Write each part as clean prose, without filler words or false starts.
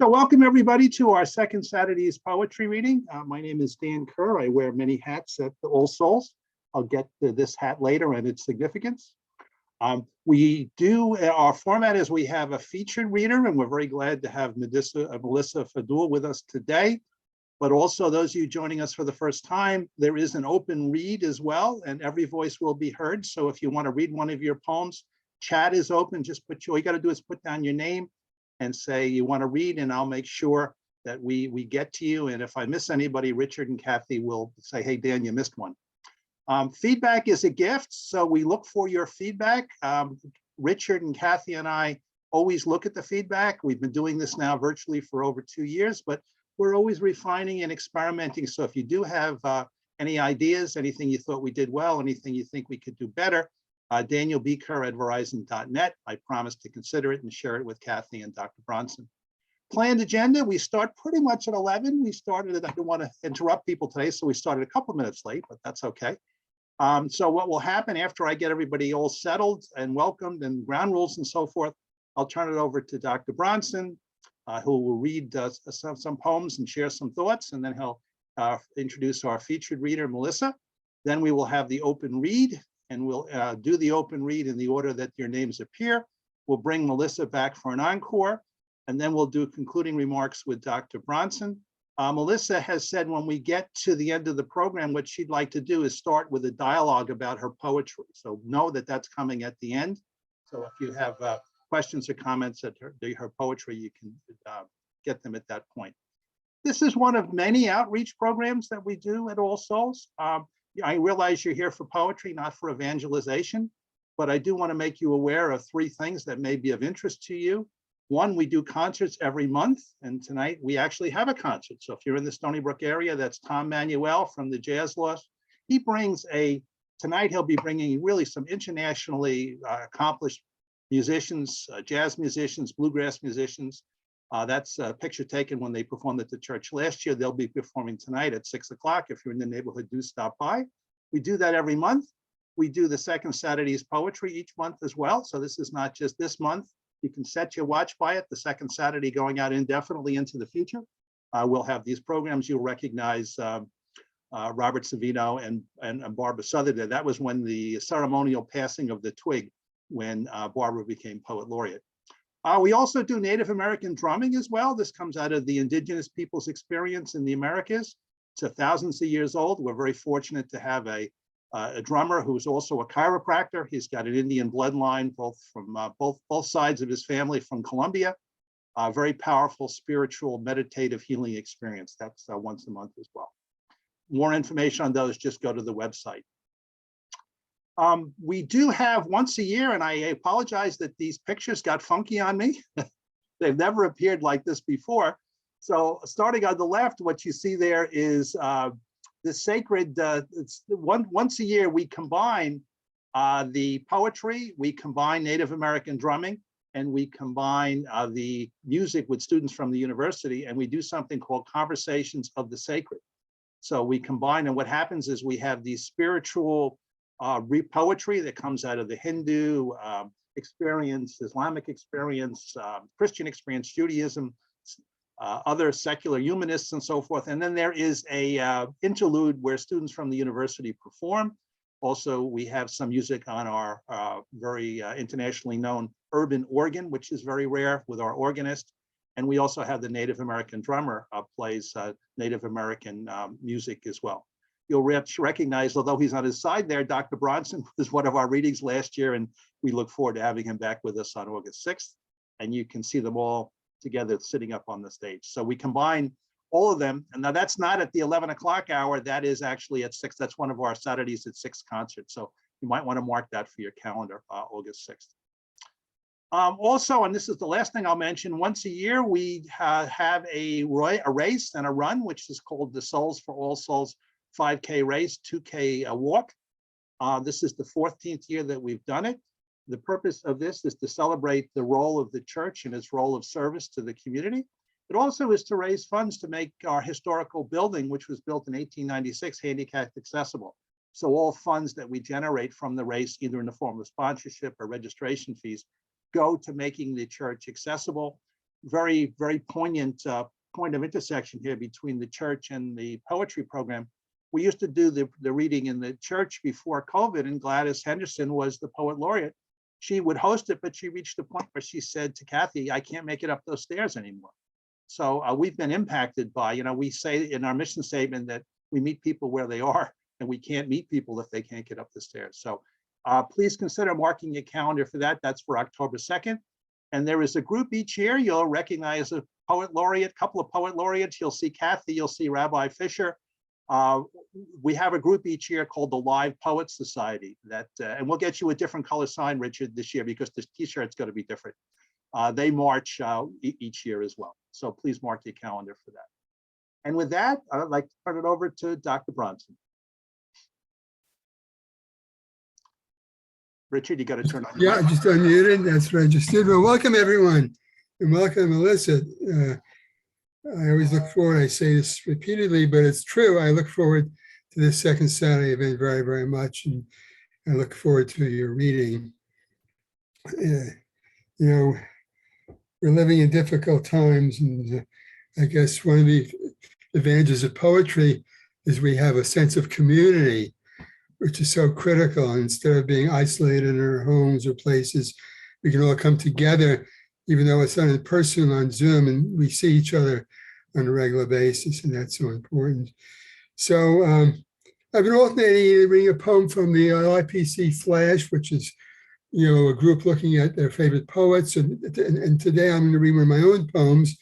So welcome everybody to our second Saturday's poetry reading. My name is Dan Kerr. I wear many hats at the All Souls. I'll get to this hat later and its significance. Our format is we have a featured reader, and we're very glad to have Melissa Fadul with us today. But also those of you joining us for the first time, there is an open read as well, and every voice will be heard. So if you want to read one of your poems, chat is open. Just all you got to do is put down your name and say you want to read, and I'll make sure that we get to you. And if I miss anybody, Richard and Kathy will say, hey, Dan, you missed one. Feedback is a gift, so we look for your feedback. Richard and Kathy and I always look at the feedback. We've been doing this now virtually for over 2 years, but we're always refining and experimenting. So if you do have any ideas, anything you thought we did well, anything you think we could do better, Daniel B. Kerr at Verizon.net. I promise to consider it and share it with Kathy and Dr. Bronson. Planned agenda, we start pretty much at 11. We started I don't want to interrupt people today, so we started a couple minutes late, but that's okay. So what will happen after I get everybody all settled and welcomed and ground rules and so forth, I'll turn it over to Dr. Bronson, who will read some poems and share some thoughts, and then he'll introduce our featured reader, Melissa. Then we will have the open read, and we'll do the open read in the order that your names appear. We'll bring Melissa back for an encore, and then we'll do concluding remarks with Dr. Bronson. Melissa has said when we get to the end of the program, what she'd like to do is start with a dialogue about her poetry. So know that that's coming at the end. So if you have questions or comments at her poetry, you can get them at that point. This is one of many outreach programs that we do at All Souls. I realize you're here for poetry, not for evangelization, but I do want to make you aware of 3 things that may be of interest to you. One, we do concerts every month, and tonight we actually have a concert. So if you're in the Stony Brook area, that's Tom Manuel from the Jazz Loft. Tonight he'll be bringing really some internationally accomplished musicians, jazz musicians, bluegrass musicians. That's a picture taken when they performed at the church last year. They'll be performing tonight at 6 o'clock. If you're in the neighborhood, do stop by. We do that every month. We do the second Saturday's poetry each month as well. So this is not just this month. You can set your watch by it. The second Saturday going out indefinitely into the future. We'll have these programs. You'll recognize Robert Savino and Barbara Southerland. That was when the ceremonial passing of the twig, when Barbara became poet laureate. We also do Native American drumming as well. This comes out of the indigenous people's experience in the Americas. It's thousands of years old. We're very fortunate to have a drummer who's also a chiropractor. He's got an Indian bloodline, both sides of his family from Colombia. Very powerful spiritual meditative healing experience. That's once a month as well. More information on those, just go to the website. We do have once a year, and I apologize that these pictures got funky on me. They've never appeared like this before. So starting on the left, what you see there is the sacred, once a year we combine the poetry, we combine Native American drumming, and we combine the music with students from the university, and we do something called Conversations of the Sacred. So we combine, and what happens is we have these spiritual poetry that comes out of the Hindu experience, Islamic experience, Christian experience, Judaism, other secular humanists and so forth. And then there is a interlude where students from the university perform. Also, we have some music on our very internationally known urban organ, which is very rare with our organist. And we also have the Native American drummer plays Native American music as well. You'll recognize, although he's on his side there, Dr. Bronson was one of our readings last year, and we look forward to having him back with us on August 6th. And you can see them all together sitting up on the stage. So we combine all of them. And now that's not at the 11 o'clock hour, that is actually at 6. That's one of our Saturdays at 6 concerts. So you might want to mark that for your calendar, August 6th. Also, and this is the last thing I'll mention, once a year we have a race and a run, which is called the Souls for All Souls 5K race, 2K walk. This is the 14th year that we've done it. The purpose of this is to celebrate the role of the church and its role of service to the community. It also is to raise funds to make our historical building, which was built in 1896, handicapped accessible. So all funds that we generate from the race, either in the form of sponsorship or registration fees, go to making the church accessible. very, very poignant point of intersection here between the church and the poetry program. We used to do the reading in the church before COVID, and Gladys Henderson was the poet laureate. She would host it, but she reached a point where she said to Kathy, I can't make it up those stairs anymore. So we've been impacted by, we say in our mission statement that we meet people where they are, and we can't meet people if they can't get up the stairs. So please consider marking your calendar for that. That's for October 2nd. And there is a group each year. You'll recognize a poet laureate, couple of poet laureates. You'll see Kathy, you'll see Rabbi Fisher. We have a group each year called the Live Poets Society that, and we'll get you a different color sign, Richard, this year because the t-shirt's going to be different. They march each year as well. So please mark your calendar for that. And with that, I'd like to turn it over to Dr. Bronson. Richard, you got to turn on your mic. I just unmuted. That's what I just did. Well, welcome everyone, and welcome Melissa. I always look forward, I say this repeatedly, but it's true. I look forward to this second Saturday event very, very much. And I look forward to your reading. We're living in difficult times. And I guess one of the advantages of poetry is we have a sense of community, which is so critical. Instead of being isolated in our homes or places, we can all come together, even though it's not in person on Zoom, and we see each other on a regular basis, and that's so important. So I've been alternating reading a poem from the IPC Flash, which is, a group looking at their favorite poets. And today I'm going to read one of my own poems.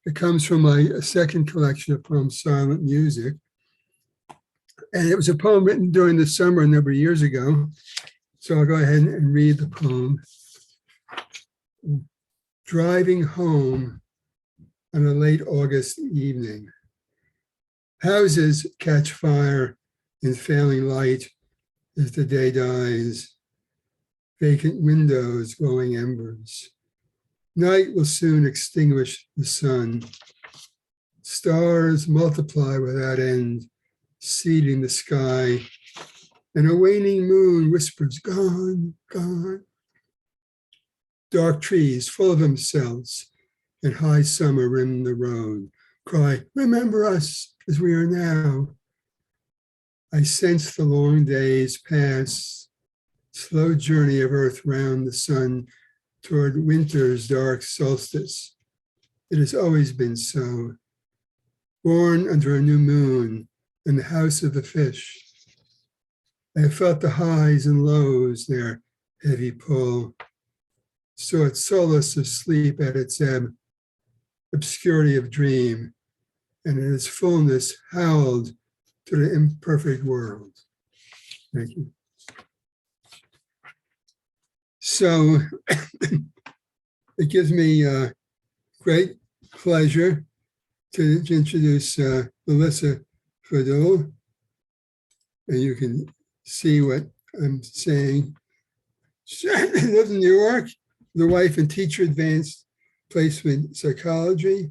It comes from my second collection of poems, Silent Music. And it was a poem written during the summer a number of years ago. So I'll go ahead and read the poem. Driving home on a late August evening. Houses catch fire in failing light as the day dies. Vacant windows, glowing embers. Night will soon extinguish the sun. Stars multiply without end, seeding the sky, and a waning moon whispers, gone, gone. Dark trees full of themselves in high summer rim the road, cry, remember us as we are now. I sense the long days pass, slow journey of earth round the sun toward winter's dark solstice. It has always been so. Born under a new moon in the house of the fish. I have felt the highs and lows, their heavy pull. Sought solace of sleep at its ebb, obscurity of dream, and in its fullness howled to the imperfect world. Thank you. So it gives me great pleasure to introduce Melissa Fadul, and you can see what I'm saying. She lives in New York, the wife and teacher, advanced placement psychology,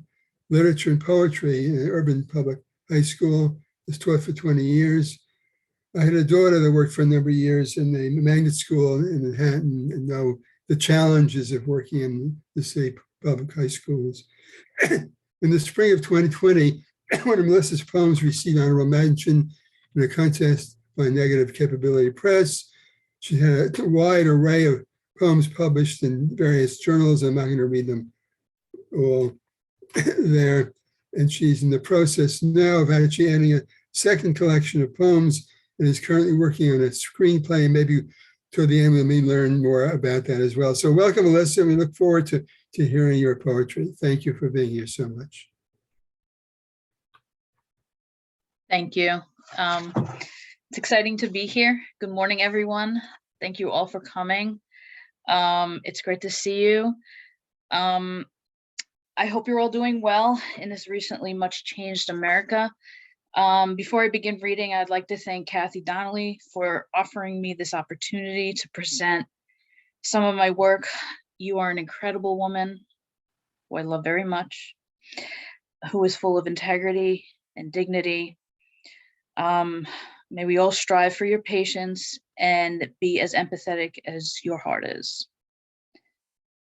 literature and poetry in Urban Public High School, has taught for 20 years. I had a daughter that worked for a number of years in the magnet school in Manhattan and know the challenges of working in the city public high schools. In the spring of 2020, one of Melissa's poems received honorable mention in a contest by Negative Capability Press. She had a wide array of poems published in various journals. I'm not going to read them all there. And she's in the process now of actually adding a second collection of poems and is currently working on a screenplay. And maybe toward the end, we'll learn more about that as well. So welcome, Melissa. We look forward to hearing your poetry. Thank you for being here so much. Thank you. It's exciting to be here. Good morning, everyone. Thank you all for coming. It's great to see you. I hope you're all doing well in this recently much changed America. Before I begin reading, I'd like to thank Kathy Donnelly for offering me this opportunity to present some of my work. You are an incredible woman, who I love very much, who is full of integrity and dignity. May we all strive for your patience and be as empathetic as your heart is.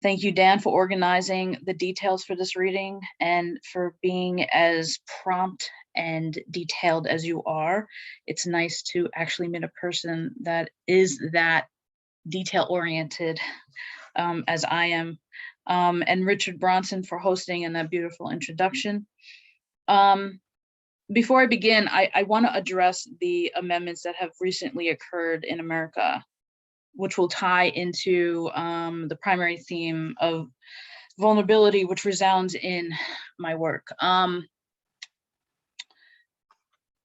Thank you, Dan, for organizing the details for this reading and for being as prompt and detailed as you are. It's nice to actually meet a person that is that detail-oriented as I am. And Richard Bronson for hosting and that beautiful introduction. Before I begin, I want to address the amendments that have recently occurred in America, which will tie into the primary theme of vulnerability, which resounds in my work.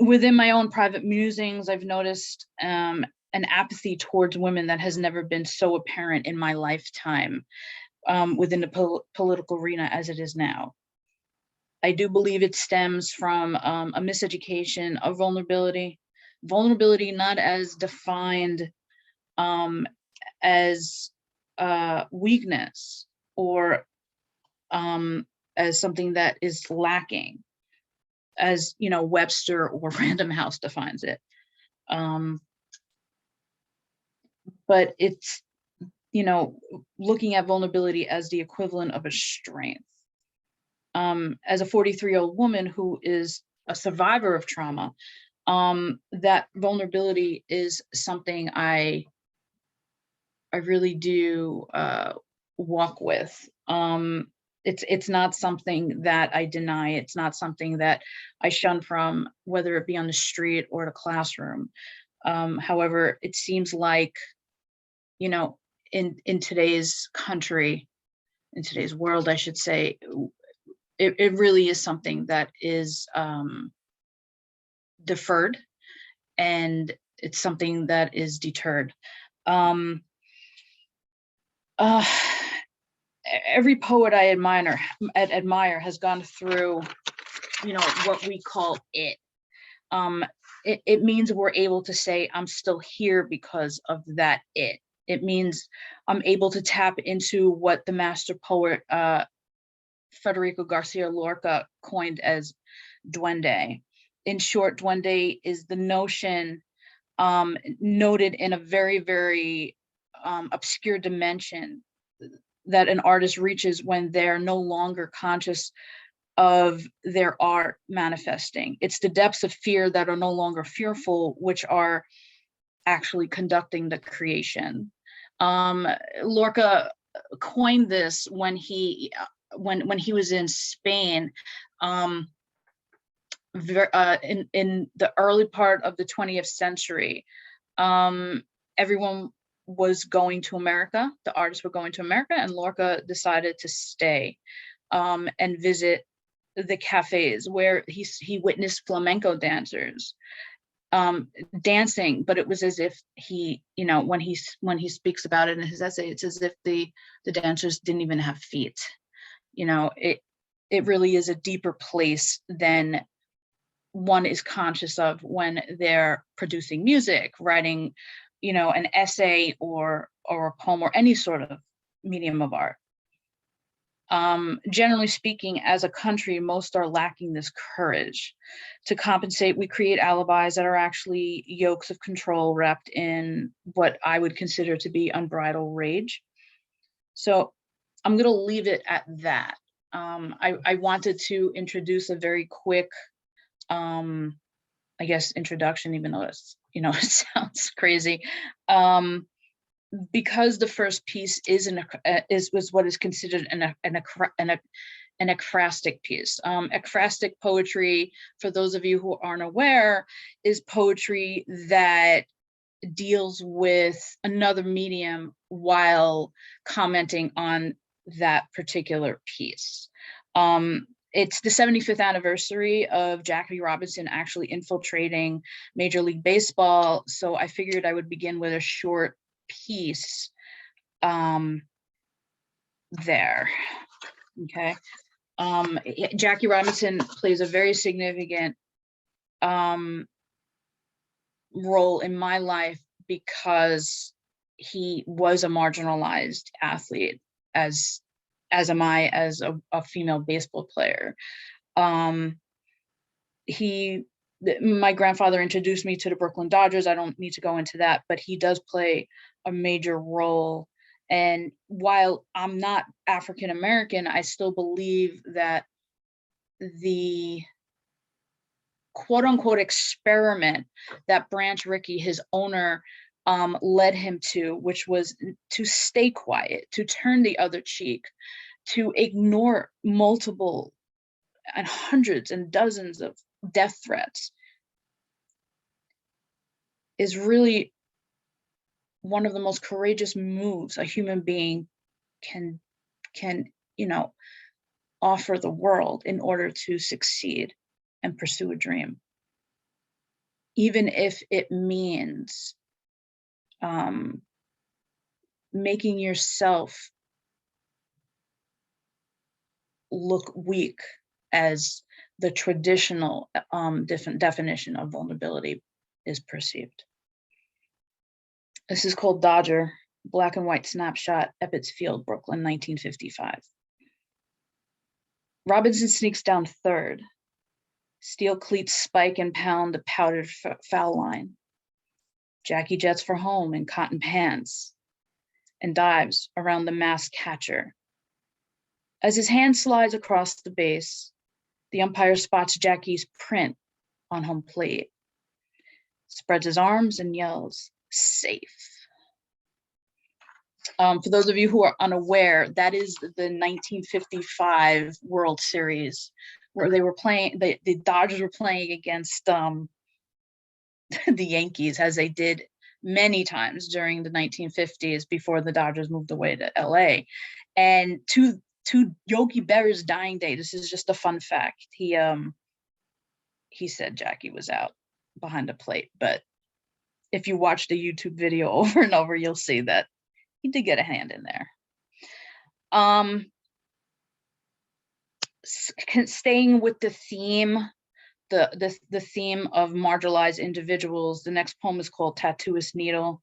Within my own private musings, I've noticed an apathy towards women that has never been so apparent in my lifetime within the political arena as it is now. I do believe it stems from a miseducation of vulnerability. Vulnerability not as defined as weakness or as something that is lacking, as Webster or Random House defines it. But it's looking at vulnerability as the equivalent of a strength. As a 43-year-old woman who is a survivor of trauma, that vulnerability is something I really do walk with. It's not something that I deny. It's not something that I shun from, whether it be on the street or the classroom. However, it seems like, in today's country, in today's world, I should say, it really is something that is deferred, and it's something that is deterred. Every poet I admire has gone through, what we call it. It means we're able to say, I'm still here because of that it. It means I'm able to tap into what the master poet, Federico Garcia Lorca, coined as duende. In short, duende is the notion noted in a very, very obscure dimension that an artist reaches when they're no longer conscious of their art manifesting. It's the depths of fear that are no longer fearful, which are actually conducting the creation. Lorca coined this when he was in Spain in the early part of the 20th century. Everyone was going to America, the artists were going to America, and Lorca decided to stay and visit the cafes where he witnessed flamenco dancers dancing, but it was as if he, when he speaks about it in his essay, it's as if the dancers didn't even have feet. It really is a deeper place than one is conscious of when they're producing music, writing, an essay or a poem or any sort of medium of art. Generally speaking, as a country, most are lacking this courage. To compensate, we create alibis that are actually yokes of control wrapped in what I would consider to be unbridled rage. So I'm going to leave it at that. I wanted to introduce a very quick, I guess, introduction, even though it's, it sounds crazy. Because the first piece was what is considered an ekphrastic piece. Ekphrastic poetry, for those of you who aren't aware, is poetry that deals with another medium while commenting on that particular piece. It's the 75th anniversary of Jackie Robinson actually infiltrating Major League Baseball, so I figured I would begin with a short piece there. Okay. Jackie Robinson plays a very significant role in my life because he was a marginalized athlete, as am I as a female baseball player. My grandfather introduced me to the Brooklyn Dodgers. I don't need to go into that, but he does play a major role And while I'm not African American, I still believe that the quote unquote experiment that Branch Rickey, his owner, led him to, which was to stay quiet, to turn the other cheek, to ignore multiple and hundreds and dozens of death threats, is really one of the most courageous moves a human being can offer the world in order to succeed and pursue a dream, even if it means making yourself look weak as the traditional different definition of vulnerability is perceived. This is called Dodger, black and white snapshot, Ebbets Field, Brooklyn, 1955. Robinson sneaks down third. Steel cleats spike and pound the powdered foul line. Jackie jets for home in cotton pants and dives around the masked catcher. As his hand slides across the base, the umpire spots Jackie's print on home plate, spreads his arms and yells, "Safe." For those of you who are unaware, that is the 1955 World Series where they were playing, the Dodgers were playing against the Yankees, as they did many times during the 1950s before the Dodgers moved away to LA. And to Yogi Berra's dying day, this is just a fun fact, he said Jackie was out behind the plate, but if you watch the YouTube video over and over, you'll see that he did get a hand in there. Staying with the theme, the theme of marginalized individuals, the next poem is called Tattooist Needle,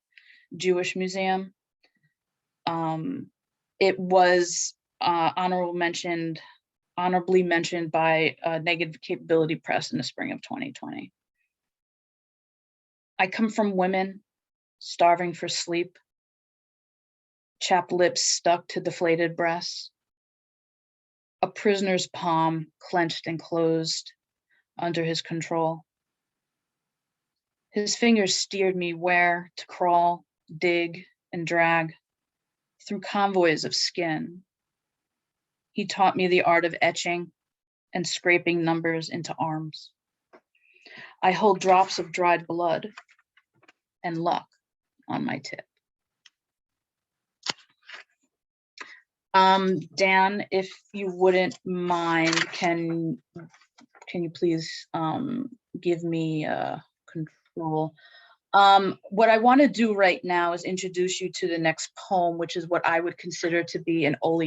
Jewish Museum. It was honorably mentioned by Negative Capability Press in the spring of 2020. I come from women starving for sleep, chapped lips stuck to deflated breasts, a prisoner's palm clenched and closed under his control. His fingers steered me where to crawl, dig, and drag through convoys of skin. He taught me the art of etching and scraping numbers into arms. I hold drops of dried blood and luck on my tip. Dan, if you wouldn't mind, can you please give me control? What I want to do right now is introduce you to the next poem, which is what I would consider to be an olean